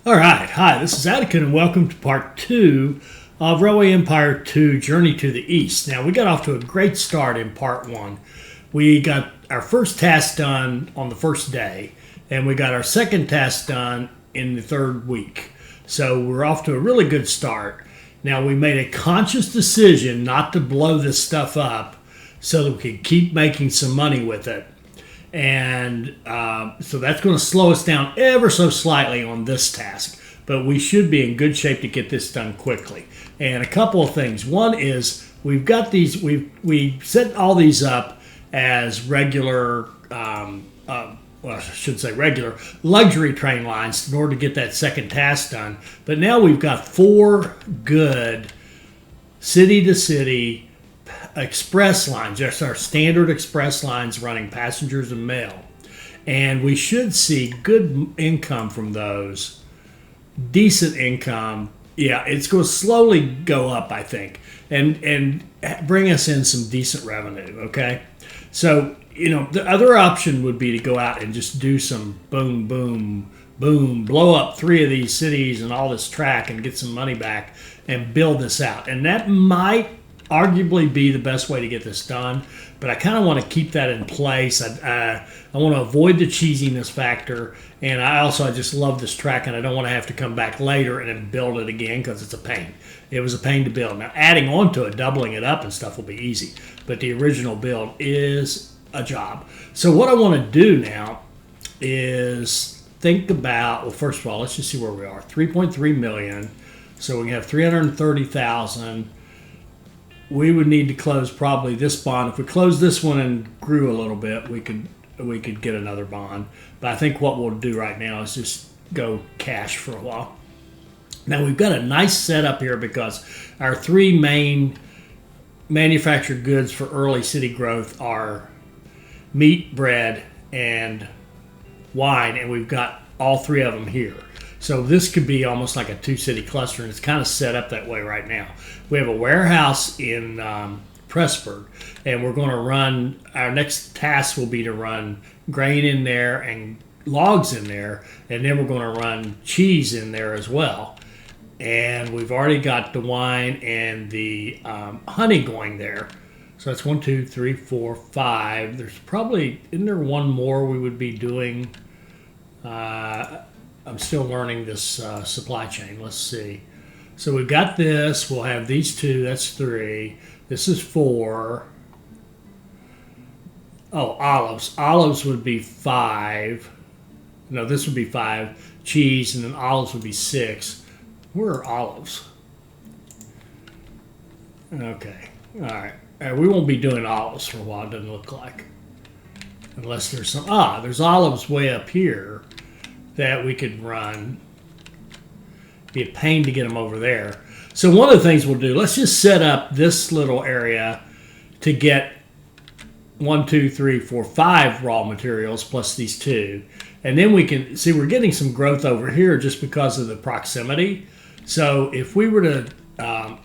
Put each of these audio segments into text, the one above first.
All right, hi, this is Atticus, and welcome to part two of Railway Empire 2 Journey to the East. Now, we got off to a great start in part one. We got our first task done on the first day, and we got our second task done in the third week. So we're off to a really good start. Now, we made a conscious decision not to blow this stuff up so that we could keep making some money with it. And so that's going to slow us down ever so slightly on this task. But we should be in good shape to get this done quickly. And a couple of things. One is we've got these, we set all these up as regular, well, I should say regular, luxury train lines in order to get that second task done. But now we've got four good city-to-city express lines, just our standard express lines running passengers and mail. And we should see good income from those, decent income. Yeah, it's going to slowly go up, I think, and bring us in some decent revenue, okay? So, you know, the other option would be to go out and just do some boom, boom, boom, blow up three of these cities and all this track and get some money back and build this out. And that might arguably be the best way to get this done, but I kind of want to keep that in place. I want to avoid the cheesiness factor, and I just love this track, and I don't want to have to come back later and then build it again because it's a pain. It was a pain to build. Now, adding on to it, doubling it up and stuff will be easy, but the original build is a job. So what I want to do now is think about, well, first of all, let's just see where we are. 3.3 million, so we have 330,000. We would need to close probably this bond. If we close this one and grew a little bit, we could get another bond. But I think what we'll do right now is just go cash for a while. Now we've got a nice setup here because our three main manufactured goods for early city growth are meat, bread, and wine, and we've got all three of them here. So this could be almost like a two-city cluster, and it's kind of set up that way right now. We have a warehouse in Pressburg, and we're going to run, our next task will be to run grain in there and logs in there, and then we're going to run cheese in there as well. And we've already got the wine and the honey going there. So that's 1, 2, 3, 4, 5. There's probably, isn't there one more we would be doing? I'm still learning this supply chain. Let's see. So we've got this. We'll have these two. That's 3. This is 4. Oh, olives. Olives would be 5. No, this would be 5. Cheese, and then olives would be 6. Where are olives? Okay. All right. We won't be doing olives for a while, it doesn't look like. Unless there's some... there's olives way up here that we could run. Be a pain to get them over there. So one of the things we'll do, let's just set up this little area to get 1, 2, 3, 4, 5 raw materials plus these 2. And then we can see we're getting some growth over here just because of the proximity. So if we were to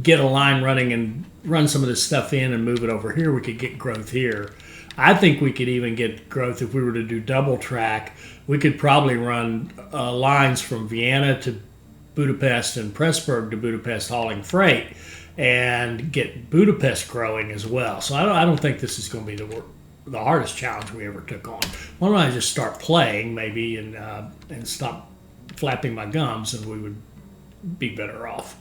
get a line running and run some of this stuff in and move it over here, we could get growth here. I think we could even get growth if we were to do double track. We could probably run lines from Vienna to Budapest and Pressburg to Budapest hauling freight and get Budapest growing as well. So I don't think this is going to be the hardest challenge we ever took on. Why don't I just start playing maybe and stop flapping my gums, and we would be better off.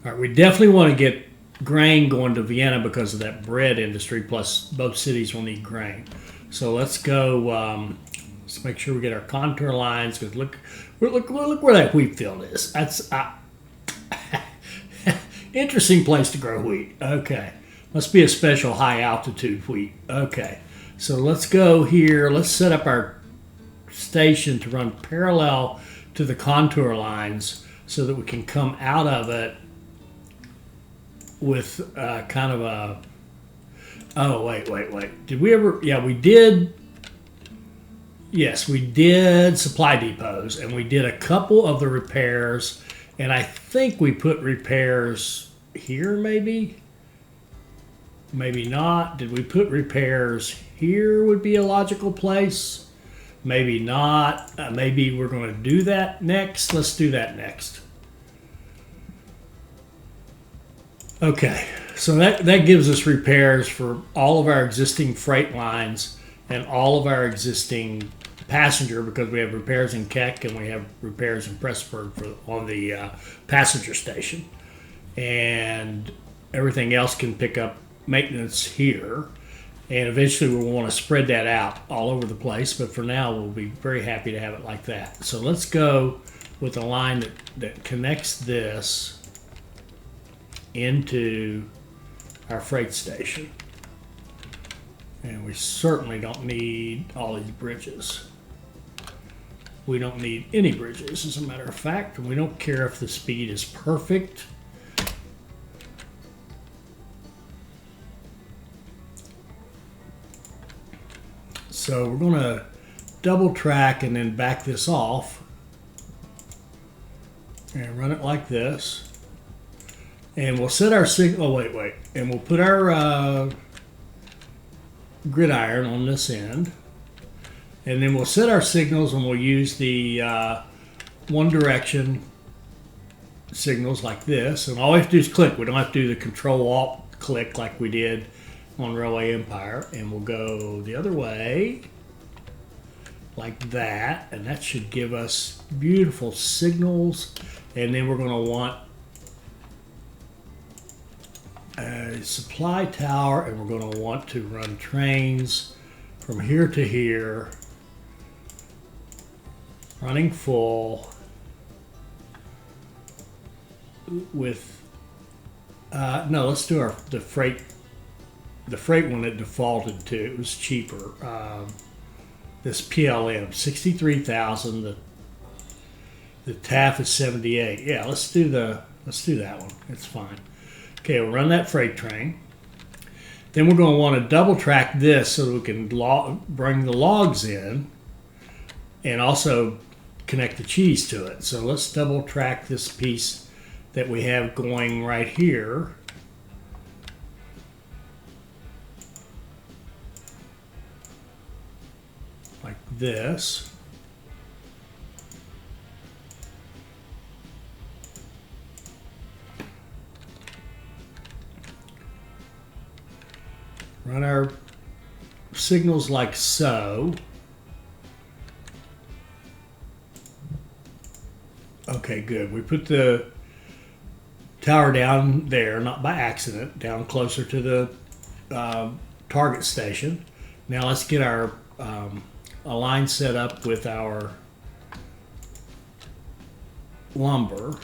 All right, we definitely want to get grain going to Vienna because of that bread industry, plus both cities will need grain. So let's go, let's make sure we get our contour lines, because look where that wheat field is. That's interesting place to grow wheat. Okay, must be a special high altitude wheat. Okay, so let's go here. Let's set up our station to run parallel to the contour lines so that we can come out of it with kind of a... Oh, wait. Did we ever... Yeah, we did... Yes, we did supply depots, and we did a couple of the repairs, and I think we put repairs here, maybe? Maybe not. Did we put repairs here would be a logical place? Maybe not. Maybe we're going to do that next. Let's do that next. Okay, so that gives us repairs for all of our existing freight lines and all of our existing passenger, because we have repairs in Keck and we have repairs in Pressburg on the passenger station. And everything else can pick up maintenance here. And eventually we'll want to spread that out all over the place. But for now, we'll be very happy to have it like that. So let's go with a line that connects this into our freight station. And we certainly don't need all these bridges. We don't need any bridges, as a matter of fact. And we don't care if the speed is perfect. So we're going to double track and then back this off and run it like this. And we'll set our signal. Oh, wait. And we'll put our gridiron on this end. And then we'll set our signals, and we'll use the one direction signals like this. And all we have to do is click. We don't have to do the Control-Alt click like we did on Railway Empire. And we'll go the other way like that. And that should give us beautiful signals. And then we're going to want a supply tower, and we're going to want to run trains from here to here, running full with no, let's do the freight one that defaulted to. It was cheaper. This PLM 63,000. The TAF is 78. Yeah, let's do that one. It's fine. Okay, we'll run that freight train. Then we're going to want to double track this so that we can bring the logs in and also connect the cheese to it. So let's double track this piece that we have going right here. Like this. Run our signals like so. Okay, good. We put the tower down there, not by accident, down closer to the target station. Now let's get our a line set up with our lumber.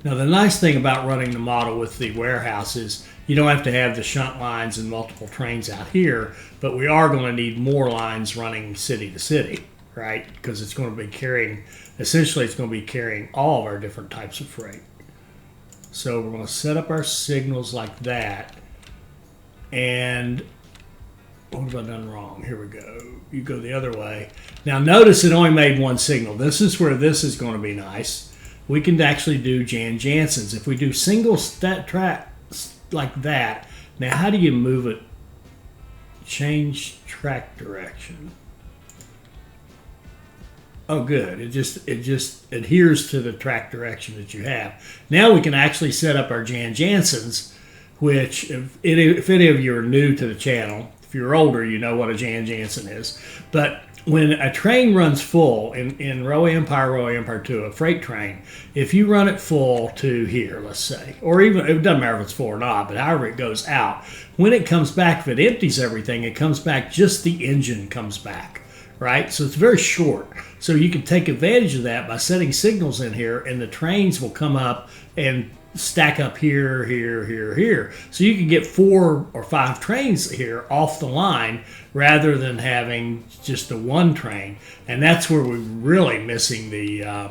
Now, the nice thing about running the model with the warehouse is you don't have to have the shunt lines and multiple trains out here, but we are going to need more lines running city to city, right? Because it's going to be carrying, essentially it's going to be carrying all of our different types of freight. So we're going to set up our signals like that. And what have I done wrong? Here we go. You go the other way. Now, notice it only made one signal. This is where this is going to be nice. We can actually do Jan Jansen's. If we do single track like that, now how do you move it? Change track direction. Oh, good. It just adheres to the track direction that you have. Now we can actually set up our Jan Jansen's, which if any of you are new to the channel, if you're older, you know what a Jan Jansen is. But when a train runs full in Railway Empire 2, a freight train, if you run it full to here, let's say, or even, it doesn't matter if it's full or not, but however it goes out, when it comes back, if it empties everything, it comes back, just the engine comes back, right? So it's very short. So you can take advantage of that by setting signals in here, and the trains will come up and stack up here, here, here, here. So you can get 4 or 5 trains here off the line rather than having just the one train. And that's where we're really missing the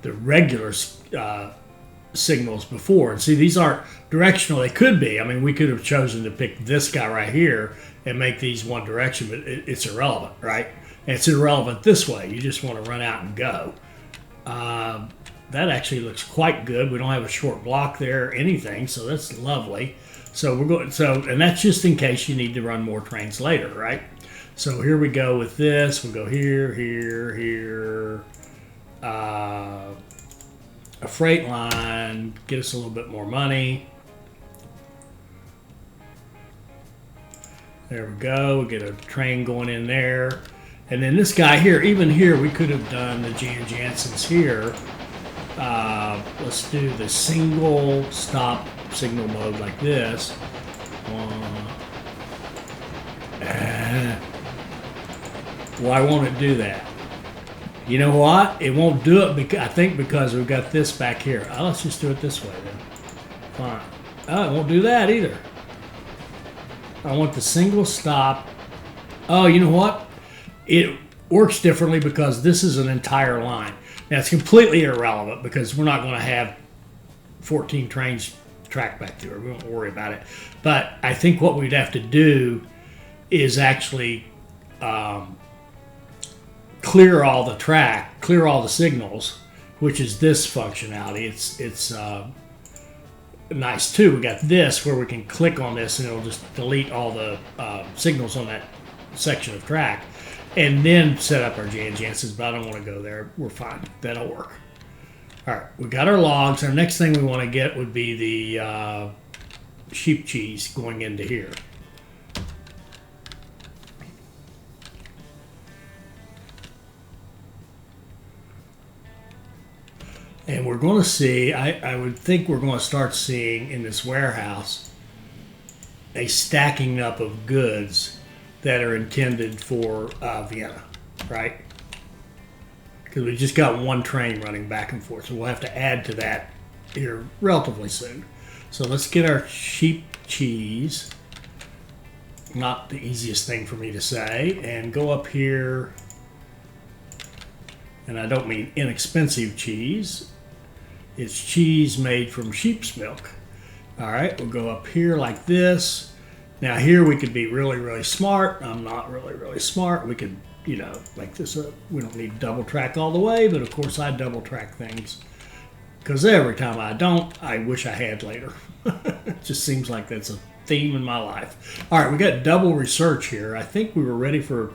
regular signals before. And see, these aren't directional. They could be. I mean, we could have chosen to pick this guy right here and make these one direction, but it's irrelevant, right? And it's irrelevant this way. You just want to run out and go. that actually looks quite good. We don't have a short block there or anything, so that's lovely. So we're going, and that's just in case you need to run more trains later, right? So here we go with this. We'll go here, here, here. A freight line, get us a little bit more money. There we go. We get a train going in there. And then this guy here, even here, we could have done the Jan Janssens here. Let's do the single stop signal mode like this. Why won't it do that? You know what? It won't do it because I think because we've got this back here. Oh, let's just do it this way then. Fine. Oh, it won't do that either. I want the single stop. Oh, you know what? It works differently because this is an entire line. Now, it's completely irrelevant because we're not going to have 14 trains tracked back through it. We won't worry about it. But I think what we'd have to do is actually clear all the track, clear all the signals, which is this functionality. It's nice too. We got this where we can click on this and it'll just delete all the signals on that section of track, and then set up our Jan Janssens. But I don't want to go there. We're fine. That'll work. All right, we got our logs. Our next thing we want to get would be the sheep cheese going into here. And we're going to see, I would think we're going to start seeing in this warehouse a stacking up of goods that are intended for Vienna, right? Because we just got one train running back and forth, so we'll have to add to that here relatively soon. So let's get our sheep cheese, not the easiest thing for me to say, and go up here, and I don't mean inexpensive cheese. It's cheese made from sheep's milk. All right, we'll go up here like this. Now here we could be really, really smart. I'm not really, really smart. We could, you know, make this up. We don't need double track all the way, but of course I double track things because every time I don't, I wish I had later. It just seems like that's a theme in my life. All right, we got double research here. I think we were ready for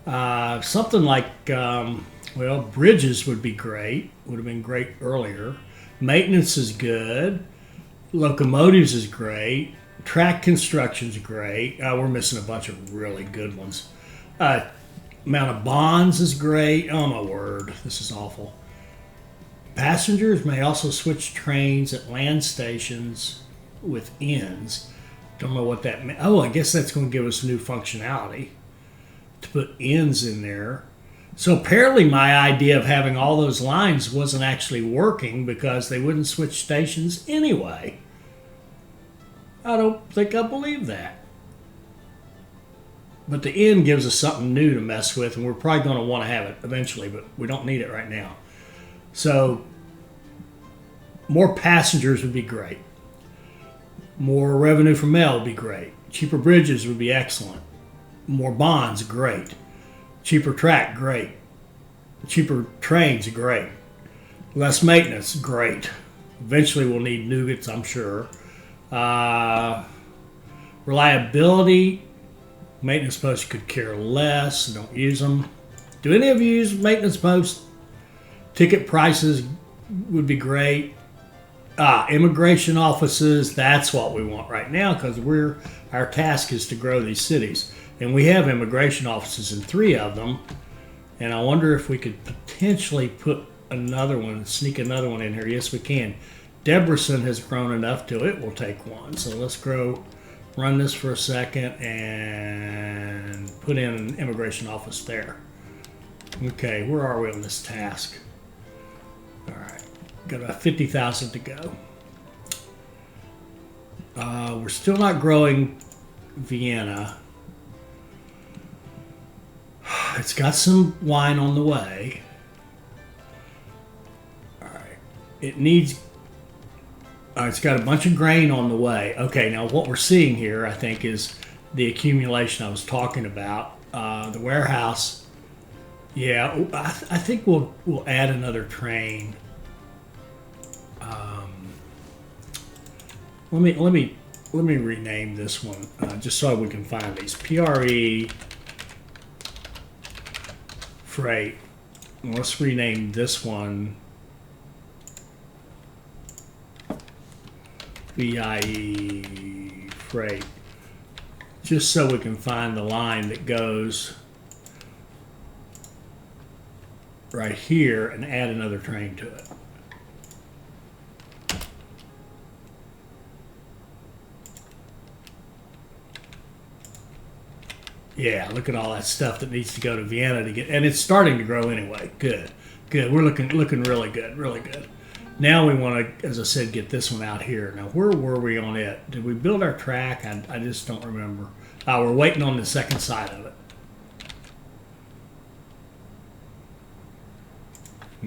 something like, well, bridges would be great. Would have been great earlier. Maintenance is good. Locomotives is great. Track construction's great. We're missing a bunch of really good ones. Amount of bonds is great. Oh my word, this is awful. Passengers may also switch trains at land stations with ends. Don't know what that means. Oh, I guess that's going to give us new functionality to put ends in there. So apparently my idea of having all those lines wasn't actually working because they wouldn't switch stations anyway. I don't think I believe that. But the end gives us something new to mess with, and we're probably going to want to have it eventually, but we don't need it right now. So more passengers would be great. More revenue from mail would be great. Cheaper bridges would be excellent. More bonds, great. Cheaper track, great. Cheaper trains, great. Less maintenance, great. Eventually we'll need nougats, I'm sure. Reliability, maintenance posts could care less. Don't use them. Do any of you use maintenance posts? Ticket prices would be great. Immigration offices, that's what we want right now because our task is to grow these cities. And we have immigration offices in 3 of them. And I wonder if we could potentially put another one, sneak another one in here. Yes, we can. Debrecen has grown enough to it. We'll take one. So let's run this for a second and put in an immigration office there. Okay, where are we on this task? All right, got about 50,000 to go. We're still not growing Vienna. It's got some wine on the way. All right. It's got a bunch of grain on the way. Okay, now what we're seeing here, I think, is the accumulation I was talking about. The warehouse. Yeah, I think we'll add another train Let me rename this one just so we can find these. PRE freight. Let's rename this one VIE freight, just so we can find the line that goes right here and add another train to it. Yeah, look at all that stuff that needs to go to Vienna to get, and it's starting to grow anyway. Good, good. We're looking really good, really good. Now we want to, as I said, get this one out here. Now, where were we on it? Did we build our track? I just don't remember. We're waiting on the second side of it.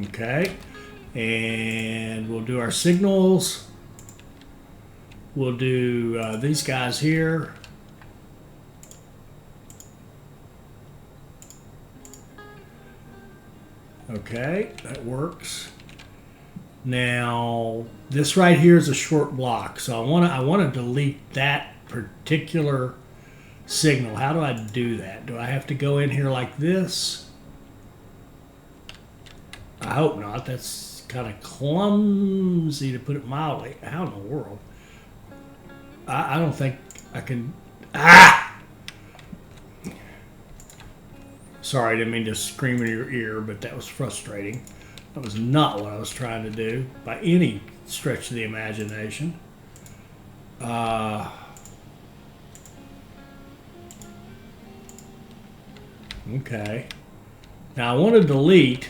Okay, and we'll do our signals. We'll do these guys here. Okay, that works. Now, this right here is a short block, so I want to delete that particular signal. How do I do that? Do I have to go in here like this? I hope not. That's kind of clumsy, to put it mildly. How in the world? I don't think I can. Sorry, I didn't mean to scream in your ear, but that was frustrating. That was not what I was trying to do by any stretch of the imagination. Okay. Now I want to delete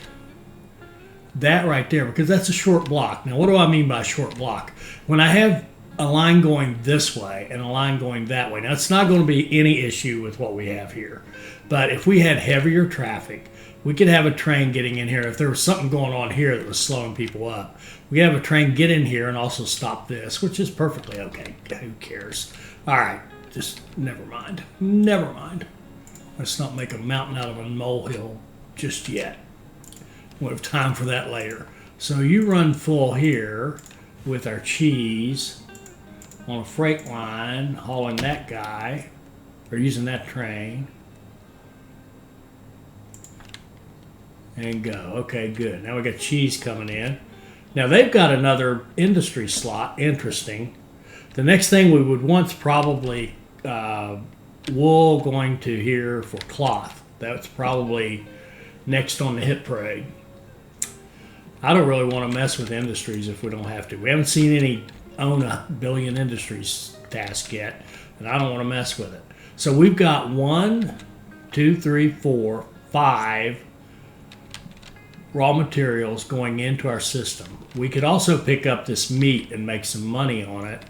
that right there because that's a short block. Now what do I mean by short block? When I have a line going this way and a line going that way, now it's not going to be any issue with what we have here. But if we had heavier traffic, we could have a train getting in here. If there was something going on here that was slowing people up, we could have a train get in here and also stop this, which is perfectly okay. Who cares? All right, just never mind. Never mind. Let's not make a mountain out of a molehill just yet. We'll have time for that later. So you run full here with our cheese on a freight line, hauling that guy, or using that train. And go. Okay, good. Now we got cheese coming in. Now they've got another industry slot. Interesting. The next thing we would want is probably wool going to here for cloth. That's probably next on the hit parade. I don't really want to mess with industries if we don't have to. We haven't seen any own a billion industries task yet, and I don't want to mess with it. So we've got 1, 2, 3, 4, 5 raw materials going into our system. We could also pick up this meat and make some money on it.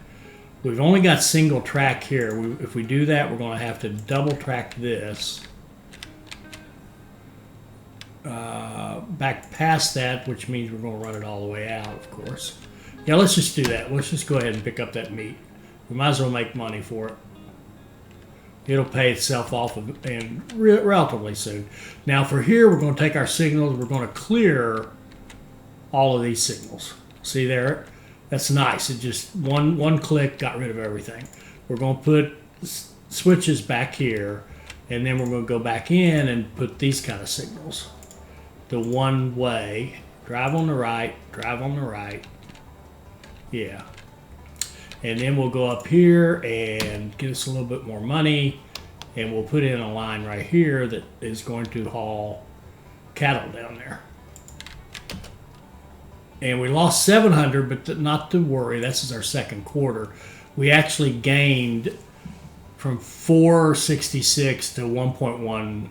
We've only got single track here. If we do that, we're going to have to double track this. Back past that, which means we're going to run it all the way out, of course. Yeah, let's just do that. Let's just go ahead and pick up that meat. We might as well make money for it. It'll pay itself off and relatively soon. Now for here, we're going to take our signals. We're going to clear all of these signals. See there? That's nice. It just one click got rid of everything. We're going to put switches back here, and then we're going to go back in and put these kind of signals. The one way, drive on the right, drive on the right. Yeah. And then we'll go up here and get us a little bit more money, and we'll put in a line right here that is going to haul cattle down there. And we lost 700, but not to worry. This is our second quarter. We actually gained from 466 to 1.1,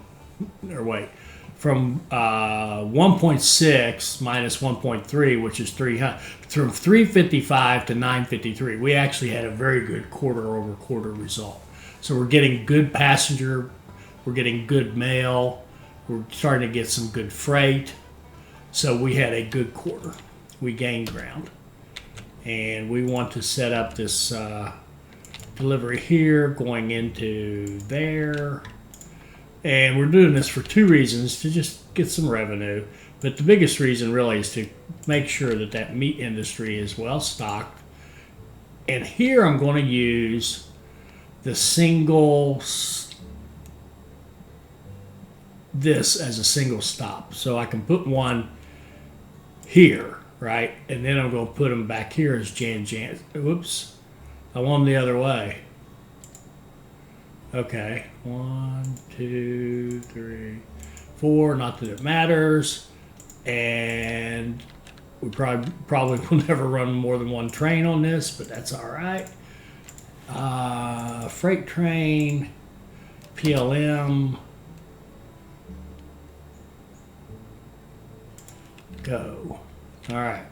or wait, from 1.6 minus 1.3, which is 300, from 355 to 953. We actually had a very good quarter-over-quarter result. So we're getting good passenger, we're getting good mail, we're starting to get some good freight. So we had a good quarter. We gained ground. And we want to set up this delivery here going into there. And we're doing this for two reasons: to just get some revenue, But the biggest reason really is to make sure that that meat industry is well stocked. And here I'm going to use the single, this as a single stop. So I can put one here, right? And then I'm going to put them back here as Jan. Whoops. I want them the other way. Okay. 1, 2, 3, 4. Not that it matters. And we probably will never run more than one train on this, but that's all right. Freight train, PLM, go. All right.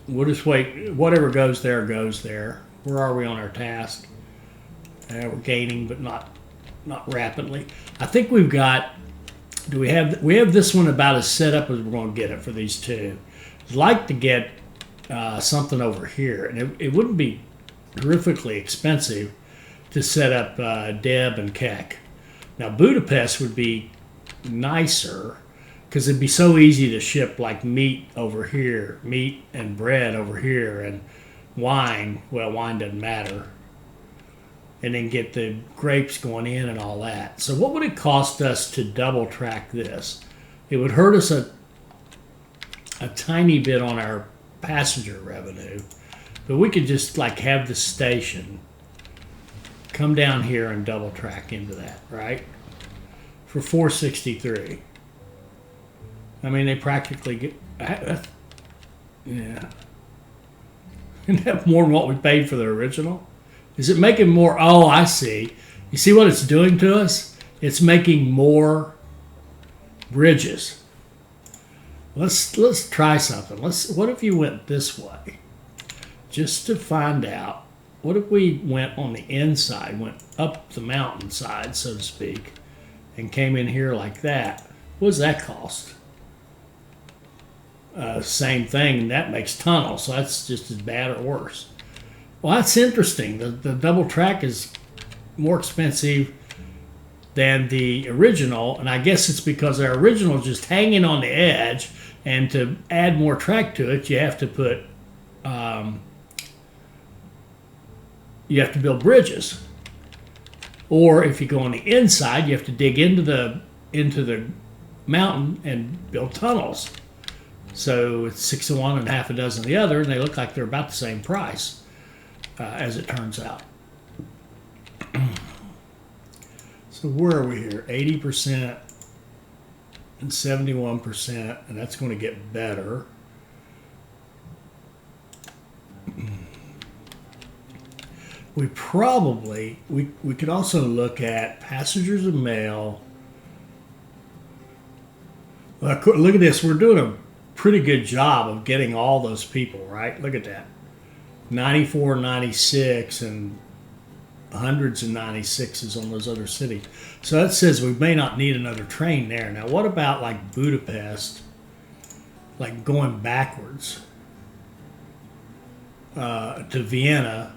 We'll just wait. Whatever goes there goes there. Where are we on our task? We're gaining, but not rapidly. I think we've got. We have this one about as set up as we're going to get it for these two. I'd like to get something over here, and it wouldn't be terrifically expensive to set up Deb and Keck. Now Budapest would be nicer because it'd be so easy to ship like meat over here, meat and bread over here, and wine. Well, wine doesn't matter. And then get the grapes going in and all that. So what would it cost us to double track this? It would hurt us a tiny bit on our passenger revenue, but we could just like have the station come down here and double track into that, right? For $463. I mean, they practically get, yeah. Isn't that more than what we paid for the original? Is it making more? Oh, I see. You see what it's doing to us? It's making more bridges. Let's try something. What if you went this way? Just to find out. What if we went on the inside, went up the mountainside, so to speak, and came in here like that? What does that cost? Same thing. That makes tunnels, so that's just as bad or worse. Well, that's interesting. The double track is more expensive than the original, and I guess it's because our original is just hanging on the edge, and to add more track to it, you have to put, you have to build bridges. Or if you go on the inside, you have to dig into the mountain and build tunnels. So it's 6 of one and half a dozen of the other, and they look like they're about the same price. As it turns out. So where are we here? 80% and 71%, and that's going to get better. We probably, we could also look at passengers and mail. Look at this. We're doing a pretty good job of getting all those people, right? Look at that. 94, 96, and hundreds of 96s on those other cities. So that says we may not need another train there. Now, what about like Budapest, like going backwards to Vienna?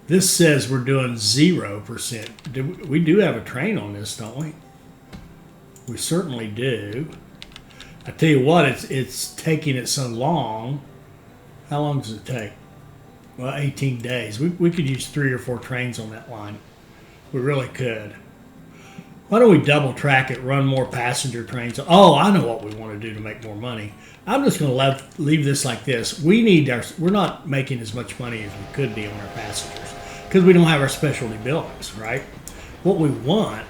This says we're doing 0%. We do have a train on this, don't we? We certainly do. I tell you what, it's taking it so long. How long does it take? Well, 18 days. We could use 3 or 4 trains on that line. We really could. Why don't we double track it, run more passenger trains? Oh, I know what we want to do to make more money. I'm just going to leave this like this. We're not making as much money as we could be on our passengers because we don't have our specialty buildings, right? What we want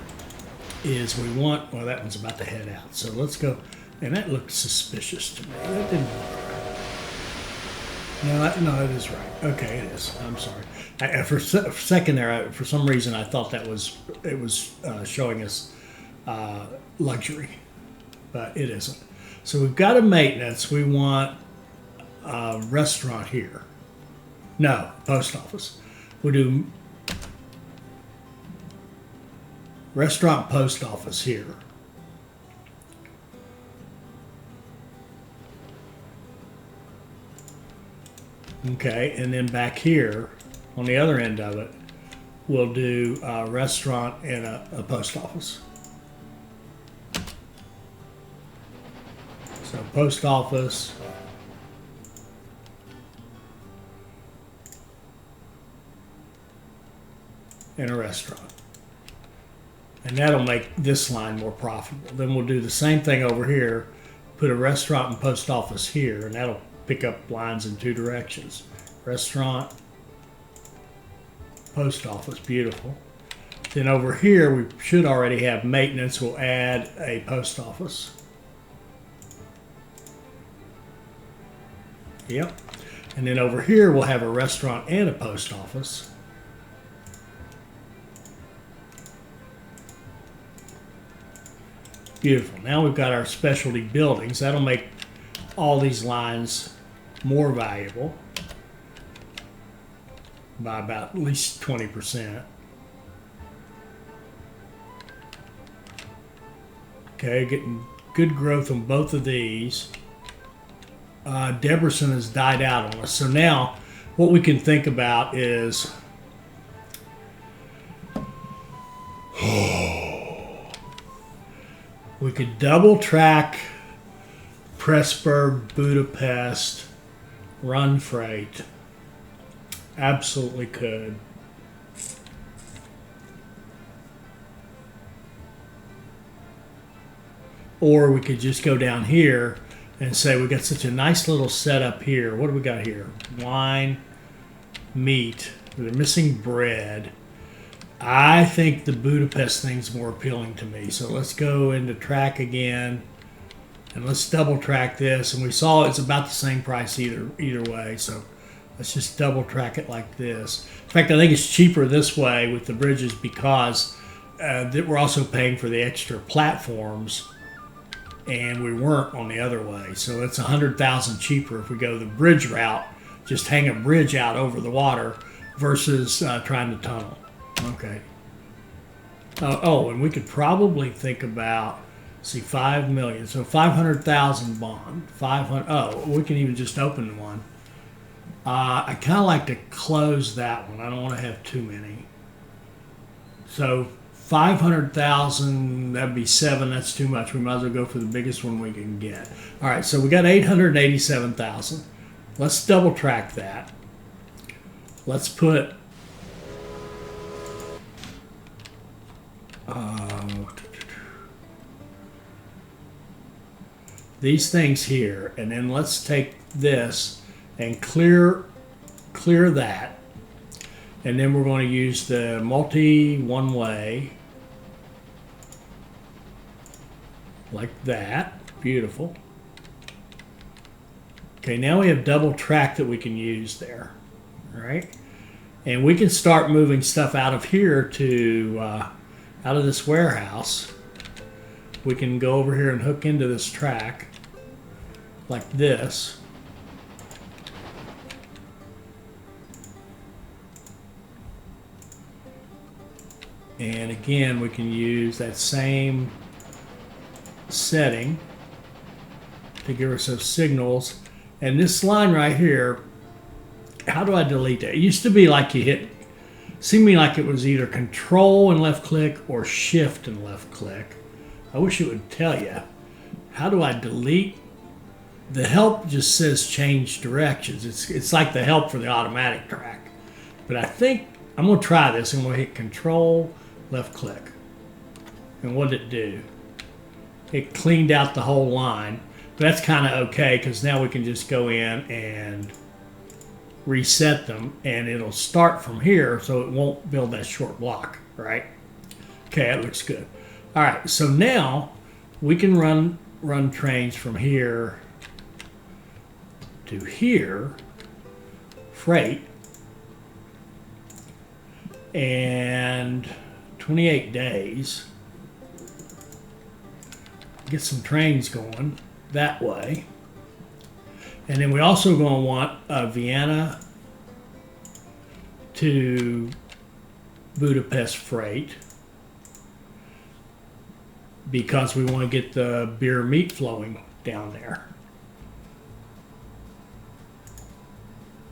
is well, that one's about to head out. So let's go. And that looked suspicious to me. That didn't look right. No, it is right. Okay, it is. I'm sorry. For a second there, for some reason, I thought it was showing us luxury, but it isn't. So we've got a maintenance. We want a restaurant here. No, post office. We'll do restaurant, post office here. Okay, and then back here, on the other end of it, we'll do a restaurant and a post office. post office. And a restaurant. And that'll make this line more profitable. Then we'll do the same thing over here, put a restaurant and post office here, and that'll pick up lines in 2 directions. Restaurant, post office, beautiful. Then over here, we should already have maintenance. We'll add a post office. Yep. And then over here, we'll have a restaurant and a post office. Beautiful. Now we've got our specialty buildings. That'll make all these lines more valuable by about at least 20%. Okay, getting good growth on both of these. Debrecen has died out on us. So now what we can think about is we could double track Pressburg, Budapest, run freight. Absolutely could. Or we could just go down here and say we got such a nice little setup here. What do we got here? Wine, meat. They're missing bread. I think the Budapest thing's more appealing to me. So let's go into track again, and let's double track this. And we saw it's about the same price either way. So let's just double track it like this. In fact, I think it's cheaper this way with the bridges because that we're also paying for the extra platforms, and we weren't on the other way. So it's $100,000 cheaper if we go the bridge route, just hang a bridge out over the water versus trying to tunnel. Okay. Oh, and we could probably think about, see, 5 million. So 500,000 bond. 500. Oh, we can even just open one. I kind of like to close that one. I don't want to have too many. So 500,000, that'd be 7. That's too much. We might as well go for the biggest one we can get. All right, so we got 887,000. Let's double track that. Let's put these things here, and then let's take this and clear that, and then we're going to use the multi one-way like that. Beautiful. Okay, now we have double track that we can use there. All right, and we can start moving stuff out of here to out of this warehouse. We can go over here and hook into this track like this. And again, we can use that same setting to give us those signals. And this line right here, how do I delete that? It used to be like you hit, seemed to me like it was either control and left click or shift and left click. I wish it would tell you. How do I delete? The help just says change directions. It's like the help for the automatic track. But I think I'm going to try this. I'm going to hit control, left click. And what did it do? It cleaned out the whole line. But that's kind of okay because now we can just go in and reset them, and it'll start from here so it won't build that short block, right? Okay, that looks good. All right, so now we can run trains from here to here, freight, and 28 days. Get some trains going that way. And then we also going to want Vienna to Budapest freight because we want to get the beer meat flowing down there.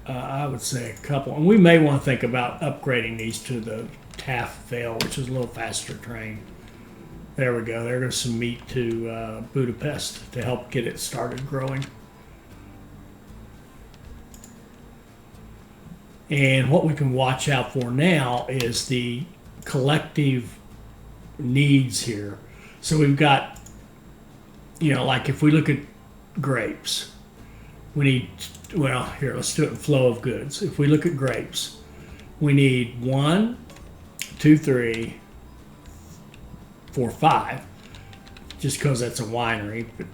I would say a couple. And we may want to think about upgrading these to the Taft Vale, which is a little faster train. There we go. There goes some meat to Budapest to help get it started growing. And what we can watch out for now is the collective needs here. So we've got, like if we look at grapes, we need, well, here, let's do it in flow of goods. If we look at grapes, we need 1, 2, 3, 4, 5, just because that's a winery, but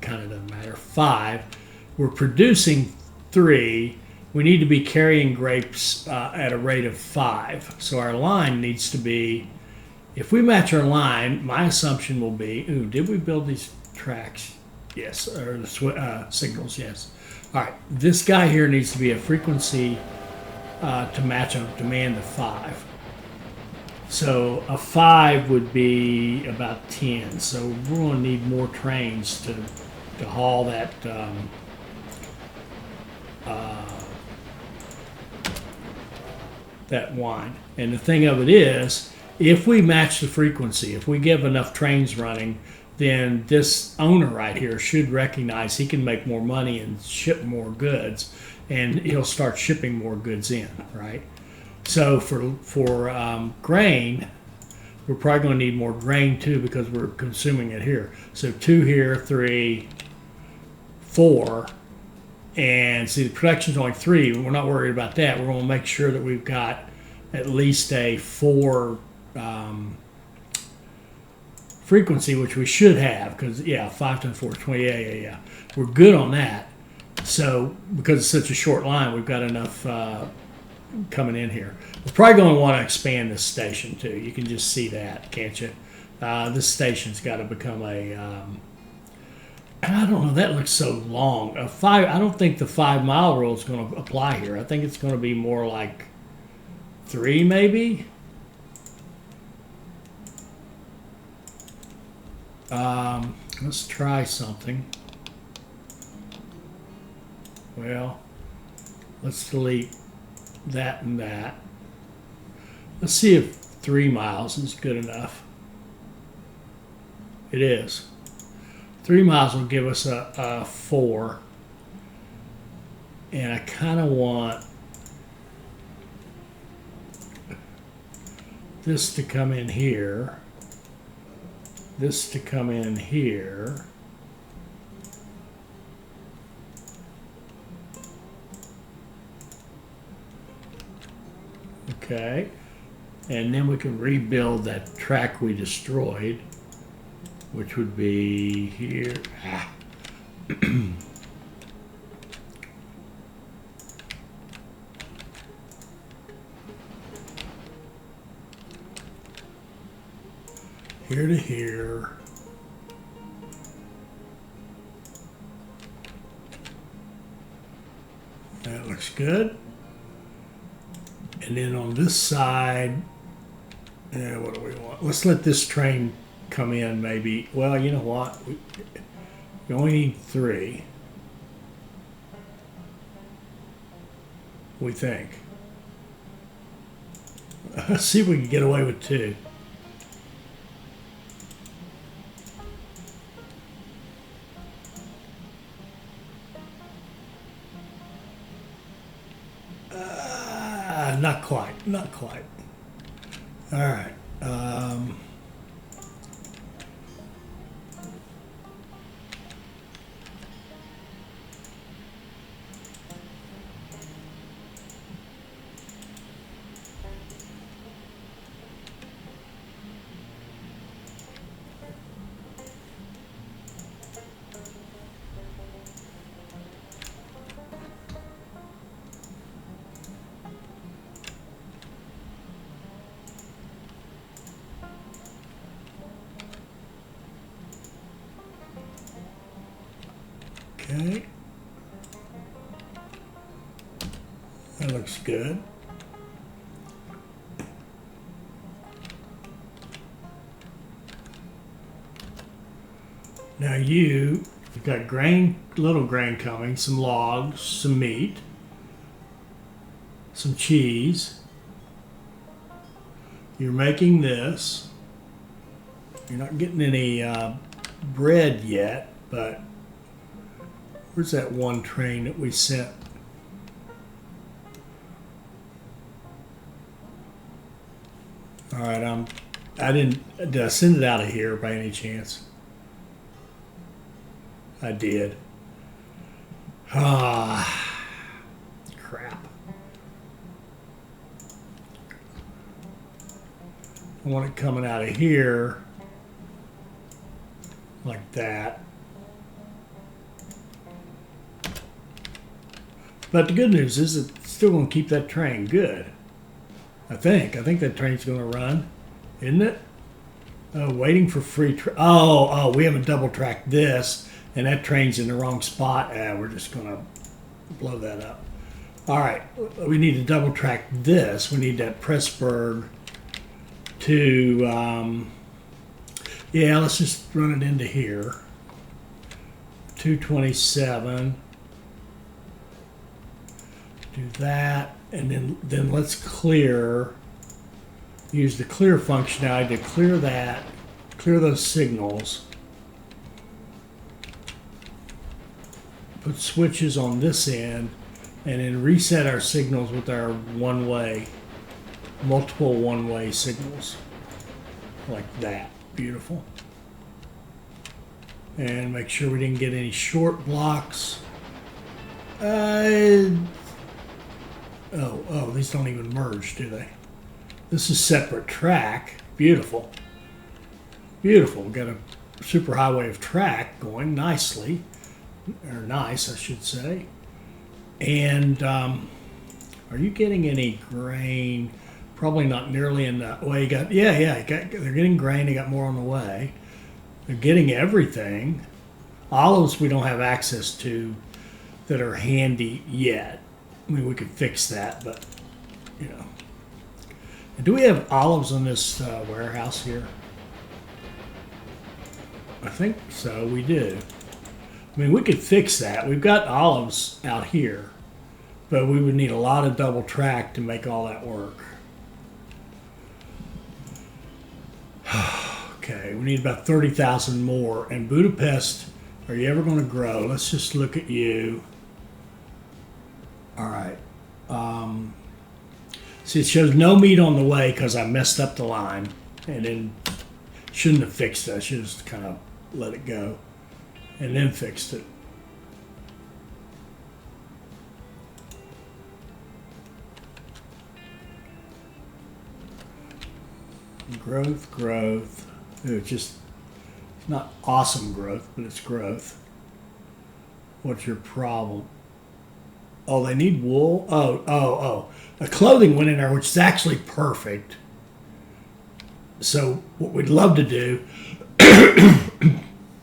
kind of doesn't matter. 5, we're producing 3. We need to be carrying grapes at a rate of 5. So our line needs to be, if we match our line, my assumption will be, did we build these tracks? Yes, or the signals, yes. All right, this guy here needs to be a frequency to match a demand of 5. So a 5 would be about 10. So we're going to need more trains to haul that that wine. And the thing of it is, if we match the frequency, if we give enough trains running, then this owner right here should recognize he can make more money and ship more goods, and he'll start shipping more goods in, right? So for grain, we're probably going to need more grain too because we're consuming it here. So 2 here, 3, 4, and see the production's only 3. We're not worried about that. We're going to make sure that we've got at least a 4 frequency, which we should have, because 5 times 4 is 20. Yeah. We're good on that. So because it's such a short line, we've got enough coming in here. We're probably going to want to expand this station too. You can just see that, can't you? This station's got to become a I don't know, that looks so long. I don't think the 5-mile rule is going to apply here. I think it's going to be more like 3 maybe. Let's try something. Well, let's delete that and that. Let's see if 3 miles is good enough. It is. 3 miles will give us a 4. And I kind of want this to come in here. This to come in here. Okay. And then we can rebuild that track we destroyed, which would be here. Here to here. That looks good. And then on this side, what do we want? Let's let this train come in maybe. Well, you know what? We only need 3. We think. Let's see if we can get away with 2. Not quite. Not quite. All right. Okay. That looks good. Now you've got grain, little grain coming, some logs, some meat, some cheese. You're making this. You're not getting any bread yet, but where's that one train that we sent? All right, did I send it out of here by any chance? I did. Ah, crap. I want it coming out of here like that. But the good news is it's still going to keep that train good. I think that train's going to run, isn't it? Oh, waiting for free. Oh, we haven't double tracked this, and that train's in the wrong spot. We're just going to blow that up. All right, we need to double track this. We need that Pressburg to, yeah, let's just run it into here. 227. Do that, and then let's clear. Use the clear functionality to clear that, clear those signals. Put switches on this end, and then reset our signals with our multiple one-way signals. Like that. Beautiful. And make sure we didn't get any short blocks. Oh, these don't even merge, do they? This is separate track. Beautiful. Beautiful. We've got a superhighway of track going nicely. Or nice, I should say. And are you getting any grain? Probably not nearly enough. Well, you got, they're getting grain. They got more on the way. They're getting everything. Olives we don't have access to that are handy yet. I mean, we could fix that, but, you know. And do we have olives in this warehouse here? I think so, we do. I mean, we could fix that. We've got olives out here, but we would need a lot of double track to make all that work. Okay, we need about 30,000 more. And Budapest, are you ever going to grow? Let's just look at you. All right. See, it shows no meat on the way because I messed up the line, and then shouldn't have fixed it. I should have just kind of let it go and then fixed it. Growth. It's not awesome growth, but it's growth. What's your problem? Oh, they need wool? Oh. A clothing went in there, which is actually perfect. So what we'd love to do,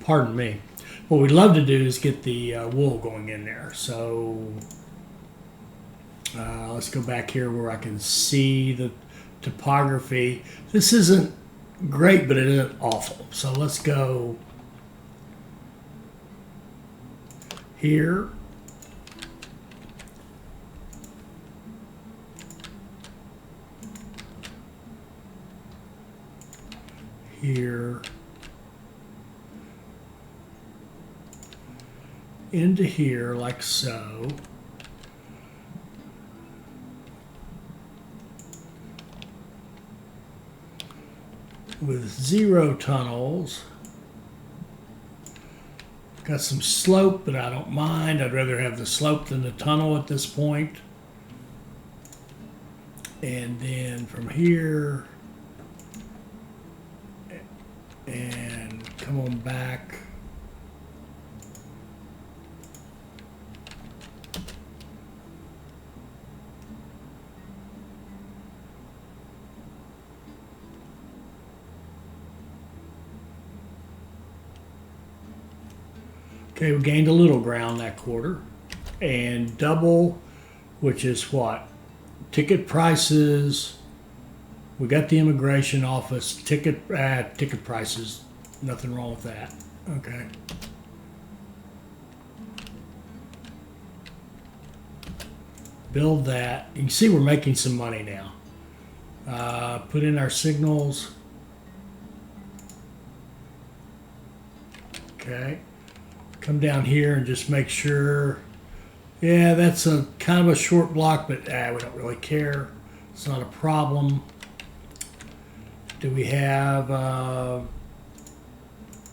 pardon me, what we'd love to do is get the wool going in there. So let's go back here where I can see the topography. This isn't great, but it isn't awful. So let's go here. Here. Into here, like so. With 0 tunnels. Got some slope, but I don't mind. I'd rather have the slope than the tunnel at this point. And then from here, and come on back. Okay, we gained a little ground that quarter. And double, which is what? Ticket prices. We got the immigration office. Ticket prices. Nothing wrong with that. Okay. Build that. You can see we're making some money now. Put in our signals. Okay. Come down here and just make sure. Yeah, that's a kind of a short block, but we don't really care. It's not a problem. Do we have,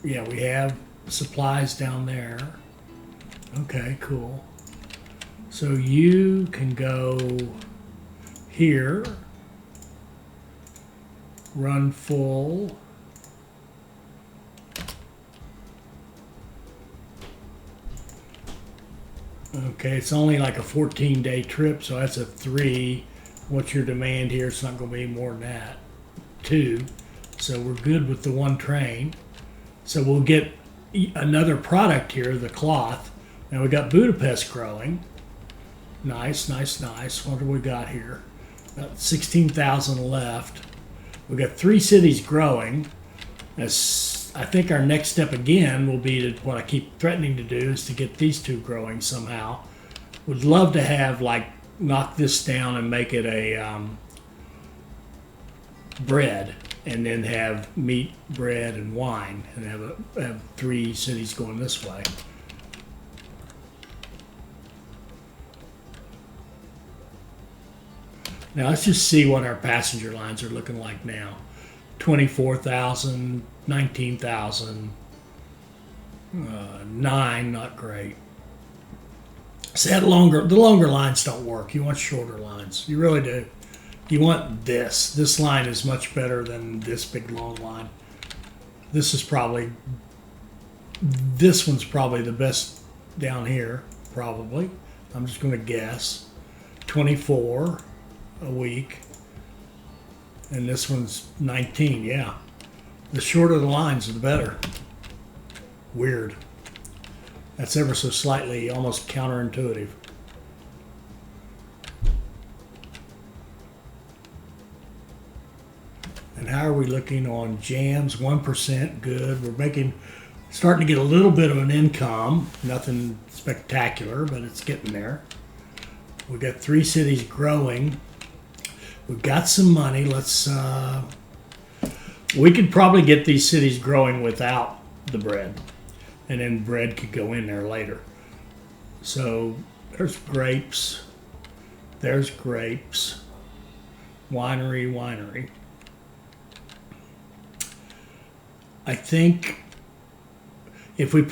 yeah, we have supplies down there. Okay, cool. So you can go here, run full. Okay, it's only like a 14-day trip, so that's a 3. What's your demand here? It's not going to be more than that. 2. So we're good with the 1 train. So we'll get another product here, the cloth. Now we got Budapest growing. Nice, nice, nice. What do we got here? About 16,000 left. We got 3 cities growing. I think our next step again will be to, what I keep threatening to do is to get these 2 growing somehow. Would love to have, like, knock this down and make it a bread, and then have meat, bread, and wine, and have 3 cities going this way. Now let's just see what our passenger lines are looking like now. 24,000, 19,000, 9, not great. So the longer lines don't work. You want shorter lines. You really do. You want this. This line is much better than this big long line. This one's probably the best down here, probably. I'm just going to guess. 24 a week. And this one's 19, yeah. The shorter the lines, the better. Weird. That's ever so slightly almost counterintuitive. And how are we looking on jams? 1%, good. We're starting to get a little bit of an income. Nothing spectacular, but it's getting there. We've got 3 cities growing. We've got some money. We could probably get these cities growing without the bread. And then bread could go in there later. So there's grapes. There's grapes. Winery. I think if we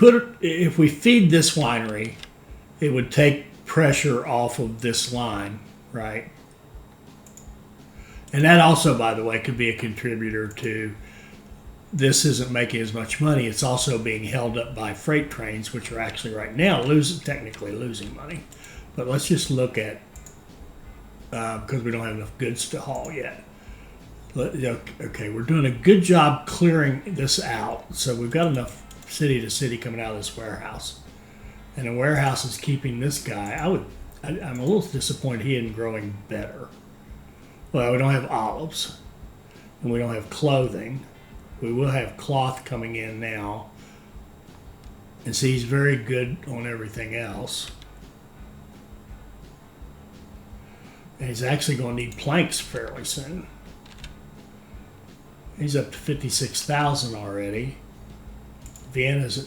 feed this winery, it would take pressure off of this line, right? And that also, by the way, could be a contributor to this isn't making as much money. It's also being held up by freight trains, which are actually right now technically losing money. But let's just look at, because we don't have enough goods to haul yet. Okay, we're doing a good job clearing this out. So we've got enough city to city coming out of this warehouse. And the warehouse is keeping this guy. I'm a little disappointed he isn't growing better. Well, we don't have olives, and we don't have clothing. We will have cloth coming in now. And see, he's very good on everything else. And he's actually going to need planks fairly soon. He's up to 56,000 already. Vienna's at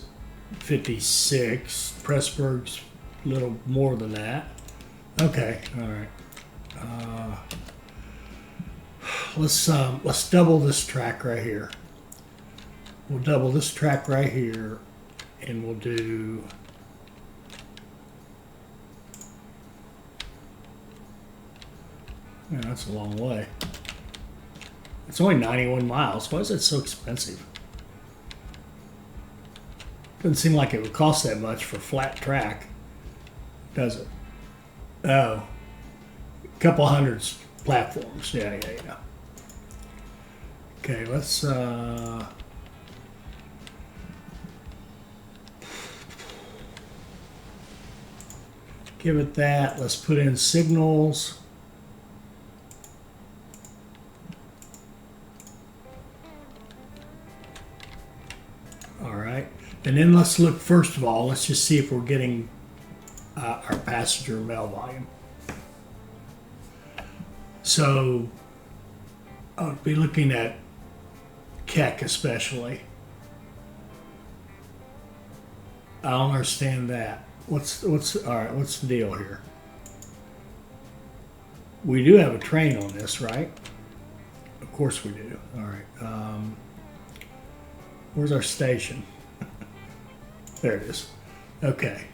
56. Pressburg's a little more than that. Okay, all right. Let's double this track right here. We'll double this track right here, and we'll do. Yeah, that's a long way. It's only 91 miles. Why is that so expensive? Doesn't seem like it would cost that much for flat track, does it? Oh, a couple hundred platforms. Yeah. Okay, let's give it that. Let's put in signals. All right, and then let's look, first of all, let's just see if we're getting our passenger mail volume. So I'll be looking at Keck especially. I don't understand that. What's all right? What's the deal here? We do have a train on this, right? Of course we do. All right. Where's our station? There it is. Okay.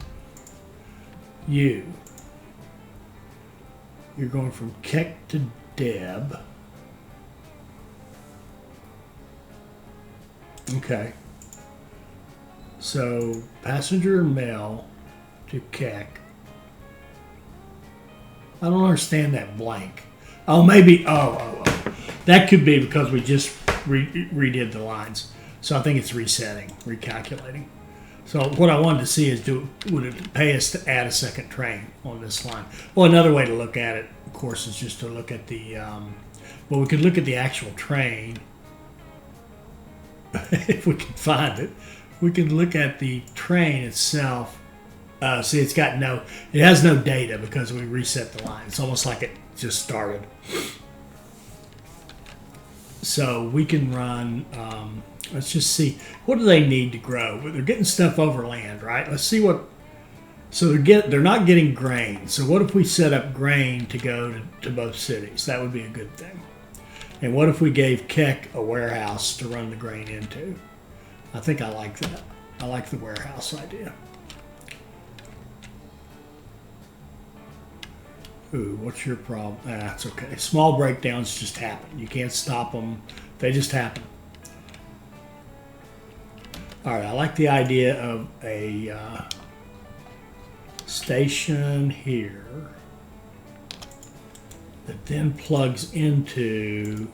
You're going from Keck to Deb. Okay. So passenger and mail to Keck. I don't understand that blank. Oh, maybe. Oh. That could be because we just redid the lines. So I think it's resetting, recalculating. So what I wanted to see is, would it pay us to add a second train on this line? Well, another way to look at it, of course, is just to look at the. Well, we could look at the actual train if we can find it. We can look at the train itself. See, it has no data because we reset the line. It's almost like it just started. So we can run, let's just see, what do they need to grow? They're getting stuff over land, right? Let's see what, so they're not getting grain. So what if we set up grain to go to both cities? That would be a good thing. And what if we gave Keck a warehouse to run the grain into? I think I like that. I like the warehouse idea. Ooh, what's your problem? That's okay. Small breakdowns just happen. You can't stop them. They just happen. All right, I like the idea of a station here that then plugs into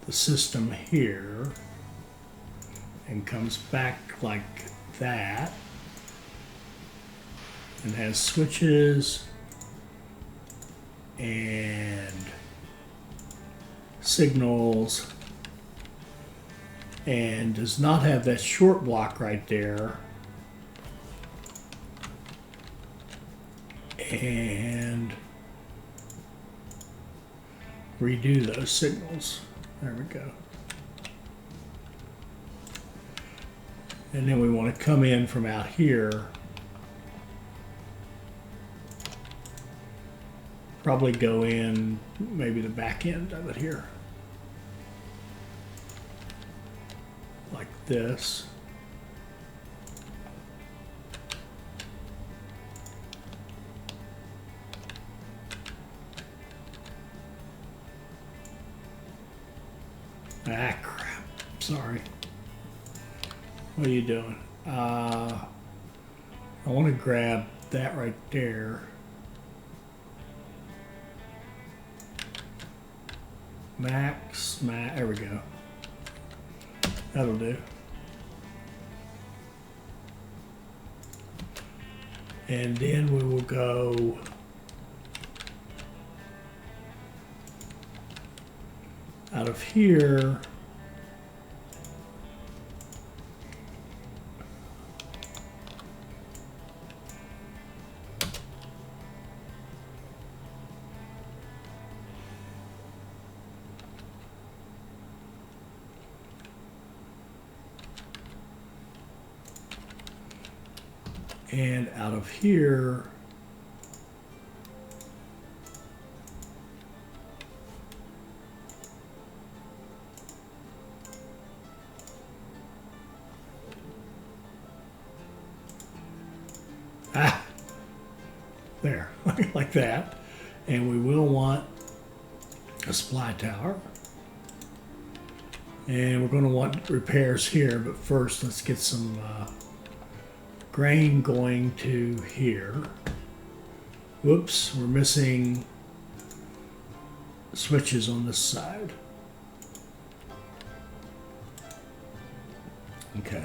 the system here and comes back like that and has switches and signals and does not have that short block right there, and redo those signals. There we go. And then we want to come in from out here. Probably go in maybe the back end of it here. Like this. Ah, crap. Sorry. What are you doing? I want to grab that right there. Max, there we go. That'll do. And then we will go out of here. And out of here, there, like that. And we will want a supply tower. And we're going to want repairs here, but first let's get some grain going to here. Whoops, we're missing switches on this side. Okay.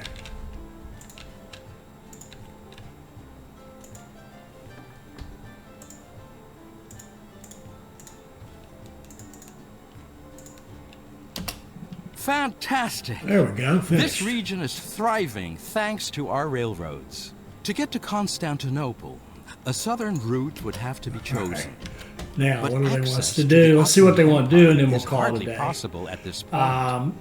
Fantastic! There we go, finished. This region is thriving thanks to our railroads. To get to Constantinople, a southern route would have to be chosen. Right. Now, But what do they want us access to to do? the Let's see what they want to do, and then we'll is call it a hardly day. possible at this point.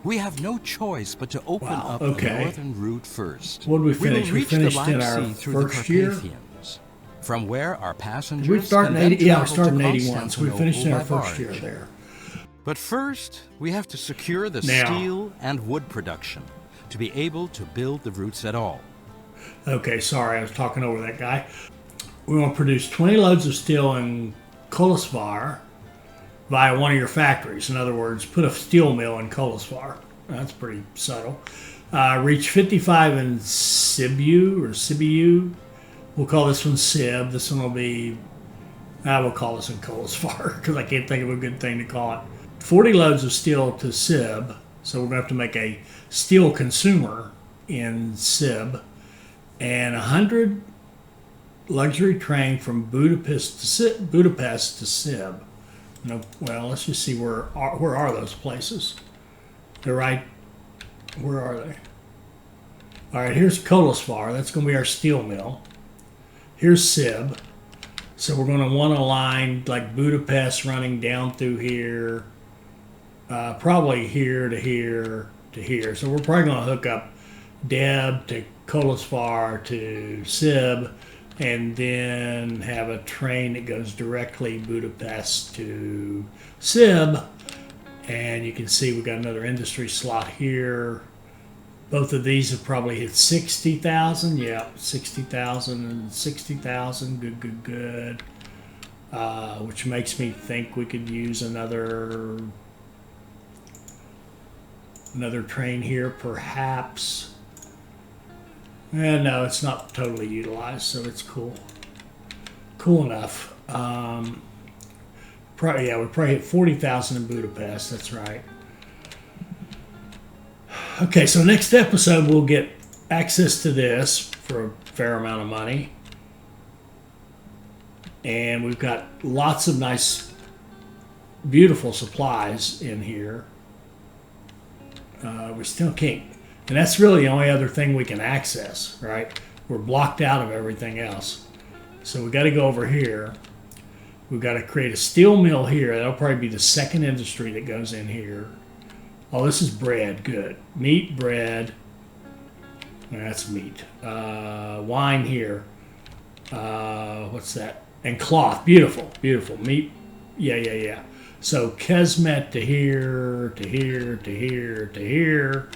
We have no choice but to open up okay. the northern route first. What did we finish? will We reach finished the in Black our Sea through the first year? Carpathians, from where our passengers We start in can then 80, yeah, we travel started in to 81, so we finished in our Constantinople by first year barge. there. But first, we have to secure the Now- steel and wood production to be able to build the routes at all. Okay, sorry, I was talking over that guy. We want to produce 20 loads of steel in Kolesvar via one of your factories. In other words, put a steel mill in Kolesvar. That's pretty subtle. Reach 55 in Sibiu. We'll call this one Sib. This one will be, we'll call this one Kolesvar because I can't think of a good thing to call it. 40 loads of steel to Sib. So we're going to have to make a steel consumer in Sib. And 100 luxury train from Budapest to Sib. No, well, let's just see where are those places. They're right. Where are they? All right, here's Kolesvar. That's going to be our steel mill. Here's Sib. So we're going to want a line like Budapest running down through here, probably here to here to here. So we're probably going to hook up Deb to Kolesvar to Sib, and then have a train that goes directly Budapest to Sib. And you can see we've got another industry slot here. Both of these have probably hit 60,000. Yeah, 60,000 and 60,000. Good. Which makes me think we could use another train here, perhaps. No, it's not totally utilized, so it's cool. Cool enough. We probably hit 40,000 in Budapest. That's right. Okay, so next episode we'll get access to this for a fair amount of money. And we've got lots of nice, beautiful supplies in here. We still can't. And that's really the only other thing we can access, right? We're blocked out of everything else. So we got to go over here. We've got to create a steel mill here. That'll probably be the second industry that goes in here. Oh, this is bread. Good. Meat, bread. That's meat. Wine here. What's that? And cloth. Beautiful. Meat. Yeah. So Kesmet to here, to here, to here, to here.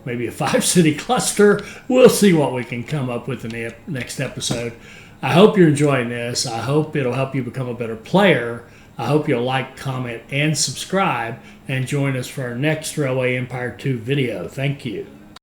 Maybe a 5-city cluster. We'll see what we can come up with in the next episode. I hope you're enjoying this. I hope it'll help you become a better player. I hope you'll like, comment, and subscribe, and join us for our next Railway Empire 2 video. Thank you.